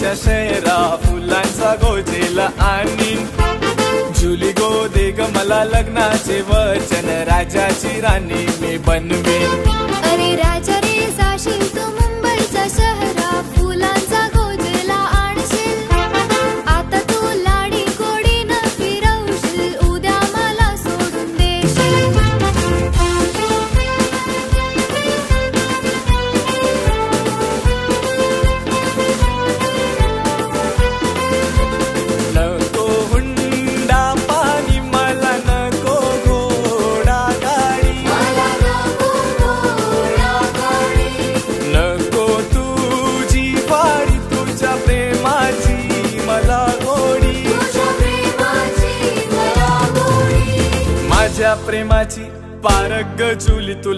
मुंबईच्या शहरा फुलांचा गोजेला आणीन। जुली गो दे ग मला लग्नाचे वचन, राजाची राणी मी बनवीन। अरे राजा रे जाशील तू मुंबईच्या शहरा फुलांचा गोजेला आणशील। आता तू लाडी गोडीनं फिरवशील, उद्या मला सोडून देशील। नको हुंडा पाणी मला, नको घोडा गाडी, नको तुझी वाडी, तुझ्या प्रेमाची मला गोडी, माझ्या प्रेमाची पारख ग जुली तुला